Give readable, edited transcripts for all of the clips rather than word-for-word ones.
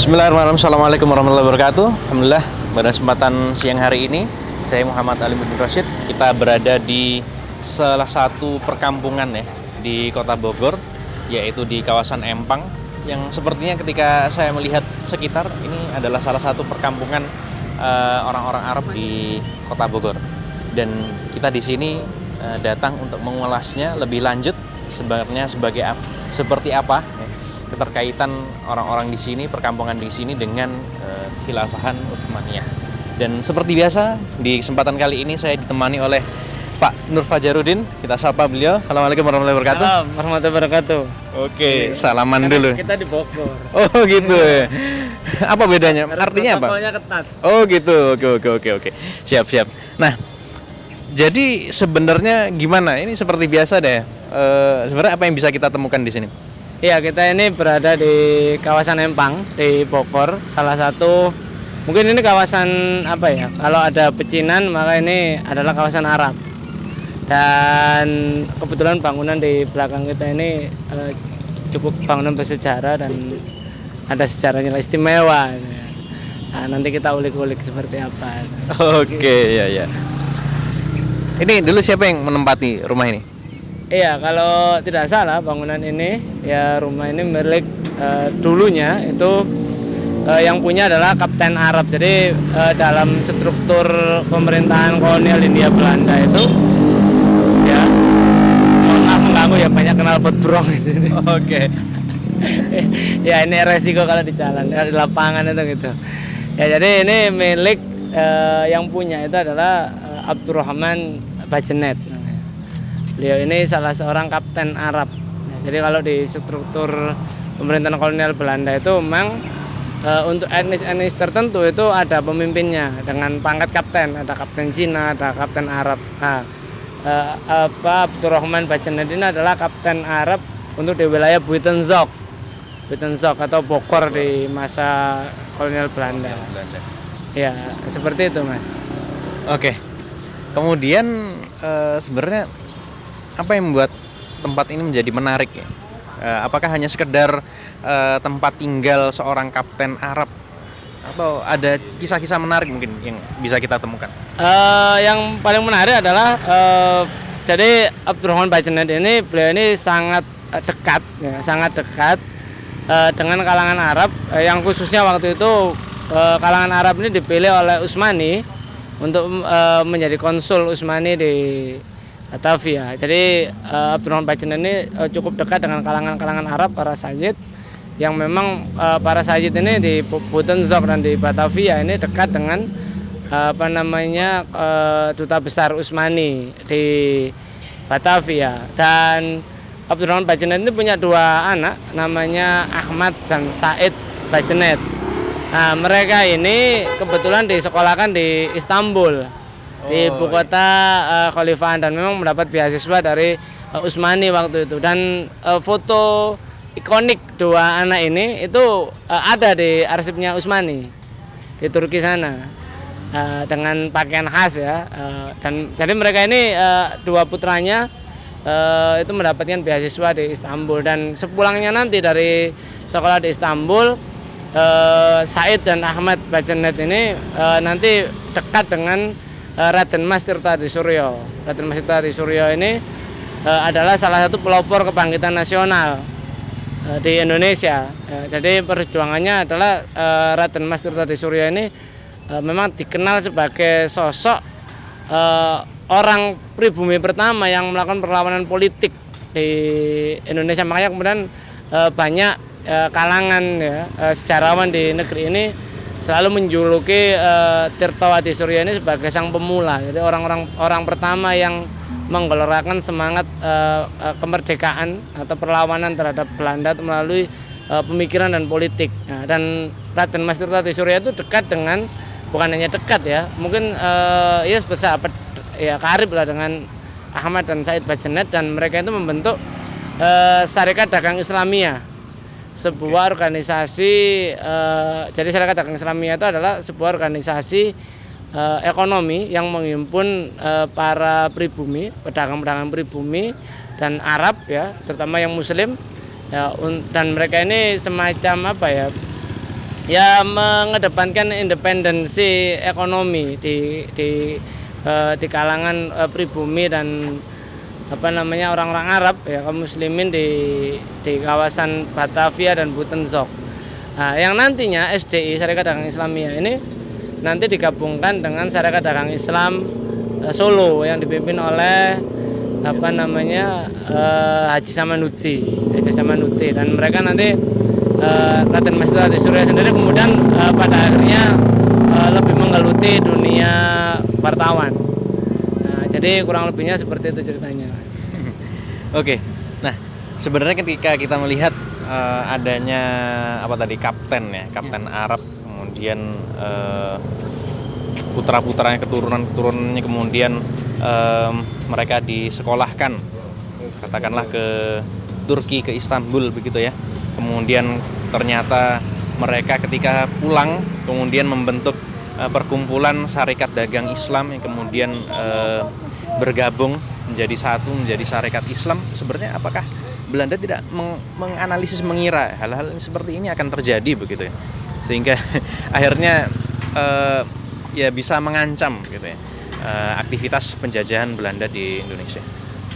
Bismillahirrahmanirrahim. Assalamualaikum warahmatullahi wabarakatuh. Alhamdulillah, pada kesempatan siang hari ini saya Muhammad Ali bin Rashid. Kita berada di salah satu perkampungan ya di Kota Bogor, yaitu di kawasan Empang, yang sepertinya ketika saya melihat sekitar ini adalah salah satu perkampungan orang-orang Arab di Kota Bogor. Dan kita di sini datang untuk mengulasnya lebih lanjut, sebenarnya seperti apa ya, keterkaitan orang-orang di sini, perkampungan di sini dengan Khilafahan Utsmaniyah. Dan seperti biasa, di kesempatan kali ini saya ditemani oleh Pak Nur Fajarudin. Kita sapa beliau. Assalamualaikum warahmatullahi wabarakatuh. Assalamualaikum warahmatullahi wabarakatuh. Oke, salaman dulu. Kita di Bogor. Oh gitu ya. Apa bedanya? Artinya apa? Protokolnya ketat. Oh gitu. Oke. Siap. Nah, jadi sebenarnya gimana? Ini seperti biasa deh. Sebenarnya apa yang bisa kita temukan di sini? Iya, kita ini berada di kawasan Empang di Bogor. Salah satu, mungkin ini kawasan apa ya? Kalau ada pecinan maka ini adalah kawasan Arab. Dan kebetulan bangunan di belakang kita ini cukup bangunan bersejarah dan ada sejarahnya istimewa. Nah, nanti kita ulik-ulik seperti apa. Oke, ya. Ini dulu siapa yang menempati rumah ini? Iya, kalau tidak salah bangunan ini, ya rumah ini milik dulunya itu yang punya adalah Kapten Arab. Jadi dalam struktur pemerintahan kolonial Hindia Belanda itu, ya, maaf mengganggu ya, banyak knalpot brong ini. Oke. Ya ini resiko kalau di jalan, di lapangan itu gitu. Ya jadi ini milik yang punya itu adalah Abdurrahman Bajenet. Beliau ini salah seorang kapten Arab. Jadi kalau di struktur pemerintahan kolonial Belanda itu memang untuk etnis-etnis tertentu itu ada pemimpinnya dengan pangkat kapten. Ada kapten Cina, ada kapten Arab. Nah, Abdurrahman Bajenet ini adalah kapten Arab untuk di wilayah Buitenzorg atau Bogor di masa kolonial Belanda. Ya, seperti itu, Mas. Oke. Kemudian sebenarnya apa yang membuat tempat ini menjadi menarik ya? Apakah hanya sekedar tempat tinggal seorang kapten Arab, atau ada kisah-kisah menarik mungkin yang bisa kita temukan? Yang paling menarik adalah jadi Abdurrahman Bajenet ini, beliau ini sangat dekat dengan kalangan Arab, yang khususnya waktu itu kalangan Arab ini dipilih oleh Utsmani untuk menjadi konsul Utsmani di Batavia. Jadi Abdurrahman Bajenet ini cukup dekat dengan kalangan Arab, para sayyid, yang memang para sayyid ini di Buitenzorg dan di Batavia ini dekat dengan duta besar Utsmani di Batavia. Dan Abdurrahman Bajenet ini punya dua anak, namanya Ahmad dan Said Bajenet. Nah, mereka ini kebetulan disekolahkan di Istanbul, di ibu kota Khalifahan, dan memang mendapat beasiswa dari Utsmani waktu itu. Dan foto ikonik dua anak ini itu ada di arsipnya Utsmani di Turki sana, dengan pakaian khas ya. Dan jadi mereka ini dua putranya itu mendapatkan beasiswa di Istanbul, dan sepulangnya nanti dari sekolah di Istanbul, Said dan Ahmad Bajenet ini nanti dekat dengan Raden Mas Tirta Suryo. Raden Mas Tirta Suryo ini adalah salah satu pelopor kebangkitan nasional di Indonesia. Jadi perjuangannya adalah Raden Mas Tirta Suryo ini memang dikenal sebagai sosok orang pribumi pertama yang melakukan perlawanan politik di Indonesia. Makanya kemudian banyak kalangan ya, sejarawan di negeri ini selalu menjuluki Tirta Suryo ini sebagai sang pemula. Jadi orang pertama yang menggelorakan semangat kemerdekaan atau perlawanan terhadap Belanda melalui pemikiran dan politik. Nah, dan Raden Mas Tirta Suryo itu dekat dengan, bukan hanya dekat ya, mungkin ya bersahabat ya, karib lah dengan Ahmad dan Said Bajenet, dan mereka itu membentuk Syarikat Dagang Islamiyah, sebuah organisasi. Jadi Syarikat Dagang Islamiyah itu adalah sebuah organisasi ekonomi yang menghimpun para pribumi, pedagang-pedagang pribumi dan Arab ya, terutama yang Muslim ya, dan mereka ini semacam apa ya, ya mengedepankan independensi ekonomi di kalangan pribumi dan orang-orang Arab ya, kaum muslimin di kawasan Batavia dan Buitenzorg. Nah, yang nantinya SDI Syarikat Dagang Islamiyah ini nanti digabungkan dengan Syarikat Dagang Islam Solo yang dipimpin oleh Haji Samanuti, dan mereka nanti Raden Mas Tuta Surya sendiri kemudian pada akhirnya lebih menggeluti dunia wartawan. Nah, jadi kurang lebihnya seperti itu ceritanya. Oke. Nah, sebenarnya ketika kita melihat adanya kapten Arab, kemudian putra-putranya, keturunannya kemudian mereka disekolahkan katakanlah ke Turki, ke Istanbul begitu ya. Kemudian ternyata mereka ketika pulang kemudian membentuk perkumpulan Syarikat Dagang Islam yang kemudian bergabung menjadi satu, menjadi Syarikat Islam. Sebenarnya apakah Belanda tidak menganalisis, mengira hal-hal seperti ini akan terjadi begitu ya, sehingga akhirnya ya bisa mengancam gitu ya aktivitas penjajahan Belanda di Indonesia?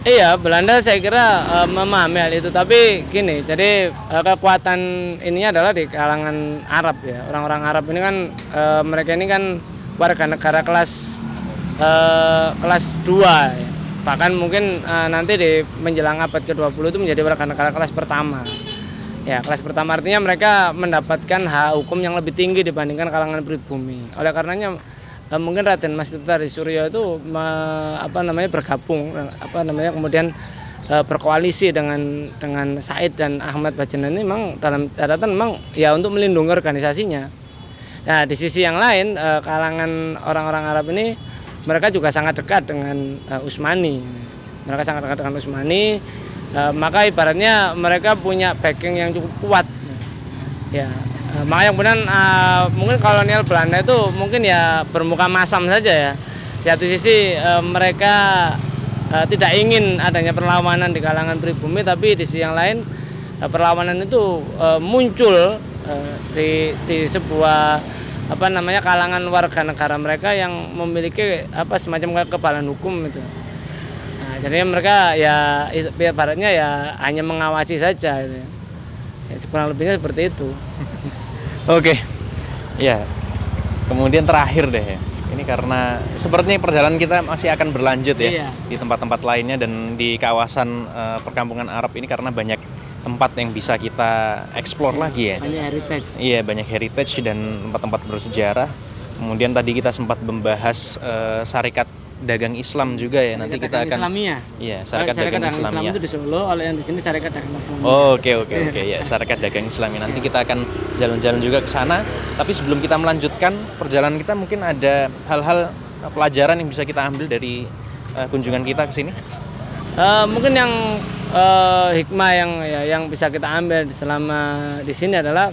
Iya, Belanda saya kira memahami hal itu, tapi gini, jadi kekuatan ininya adalah di kalangan Arab ya. Orang-orang Arab ini kan mereka ini kan warga negara kelas 2 ya. Bahkan mungkin nanti di menjelang abad ke-20 itu menjadi warga negara kelas pertama. Ya, kelas pertama artinya mereka mendapatkan hak hukum yang lebih tinggi dibandingkan kalangan pribumi. Oleh karenanya mungkin Raden Mas Tuta Surya itu bergabung kemudian berkoalisi dengan Said dan Ahmad Bajenet ini memang dalam catatan memang ya untuk melindungi organisasinya. Nah, di sisi yang lain kalangan orang-orang Arab ini mereka juga sangat dekat dengan Utsmani. Mereka sangat dekat dengan Utsmani, maka ibaratnya mereka punya backing yang cukup kuat. Ya. Makanya kemudian mungkin kolonial Belanda itu mungkin ya bermuka masam saja ya. Di satu sisi mereka tidak ingin adanya perlawanan di kalangan pribumi, tapi di sisi yang lain perlawanan itu muncul di sebuah kalangan warga negara mereka yang memiliki semacam kekebalan hukum itu. Nah, jadi mereka ya ibaratnya ya hanya mengawasi saja gitu. Ya, kurang lebihnya seperti itu. Oke, ya. Kemudian terakhir deh ya. Ini karena sepertinya perjalanan kita masih akan berlanjut ya di tempat-tempat lainnya dan di kawasan perkampungan Arab ini karena banyak tempat yang bisa kita explore lagi ya. Banyak heritage. Iya, banyak heritage dan tempat-tempat bersejarah. Kemudian tadi kita sempat membahas Syarikat Dagang Islam juga ya. Nanti kita akan Islamiyah. Iya, Syarikat Dagang Islamiyah. Islam itu di Solo, oleh yang di sini Syarikat Dagang Islamiyah. Oh, oke ya, Syarikat Dagang Islamiyah. Nanti kita akan jalan-jalan juga ke sana. Tapi sebelum kita melanjutkan perjalanan kita, mungkin ada hal-hal pelajaran yang bisa kita ambil dari kunjungan kita ke sini. Mungkin yang hikmah yang bisa kita ambil selama di sini adalah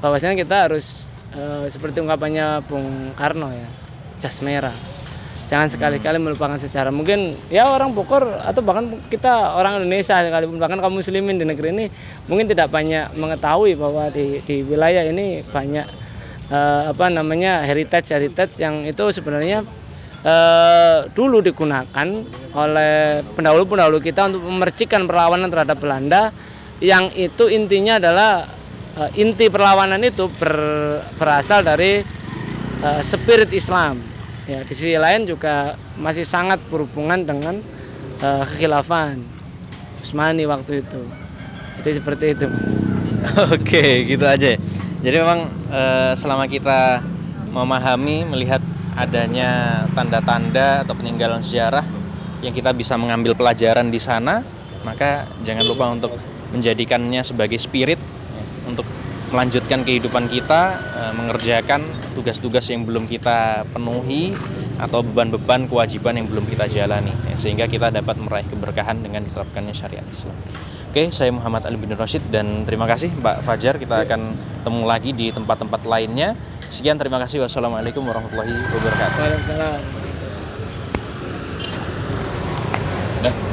bahwasanya kita harus seperti ungkapannya Bung Karno ya, jas merah. Jangan sekali-kali melupakan sejarah. Mungkin ya orang Bogor atau bahkan kita orang Indonesia sekalipun, bahkan kaum muslimin di negeri ini mungkin tidak banyak mengetahui bahwa di wilayah ini banyak heritage yang itu sebenarnya dulu digunakan oleh pendahulu-pendahulu kita untuk memercikan perlawanan terhadap Belanda, yang itu intinya adalah inti perlawanan itu berasal dari spirit Islam. Ya, di sisi lain juga masih sangat berhubungan dengan kekhilafan Utsmani waktu itu. Itu seperti itu, Mas. Oke, gitu aja. Jadi memang selama kita memahami, melihat adanya tanda-tanda atau peninggalan sejarah yang kita bisa mengambil pelajaran di sana, maka jangan lupa untuk menjadikannya sebagai spirit untuk melanjutkan kehidupan kita, mengerjakan tugas-tugas yang belum kita penuhi atau beban-beban kewajiban yang belum kita jalani, sehingga kita dapat meraih keberkahan dengan diterapkannya syariat Islam. Oke, saya Muhammad Ali bin Rashid dan terima kasih Pak Fajar. Kita akan ketemu lagi di tempat-tempat lainnya. Sekian, terima kasih. Wassalamualaikum warahmatullahi wabarakatuh. Waalaikumsalam. Dah.